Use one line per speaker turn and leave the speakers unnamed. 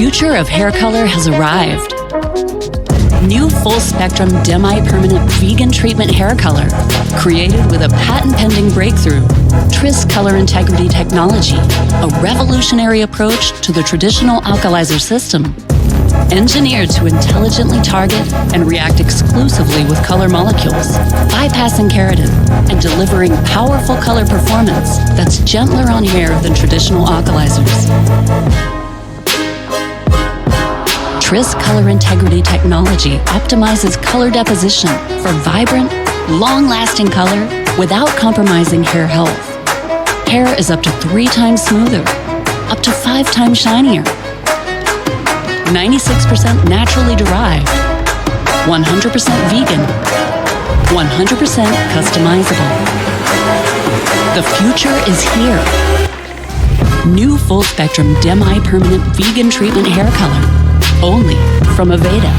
future of hair color has arrived. New full-spectrum Demi-Permanent vegan treatment hair color, created with a patent-pending breakthrough, Tris color integrity technology, a revolutionary approach to the traditional alkalizer system. Engineered to intelligently target and react exclusively with color molecules, bypassing keratin and delivering powerful color performance that's gentler on hair than traditional alkalizers. Tris color integrity technology optimizes color deposition for vibrant, long-lasting color without compromising hair health. Hair is up to 3 times smoother, up to 5 times shinier, 96% naturally derived, 100% vegan, 100% customizable. The future is here. New full-spectrum Demi-Permanent vegan treatment hair color, only from Aveda.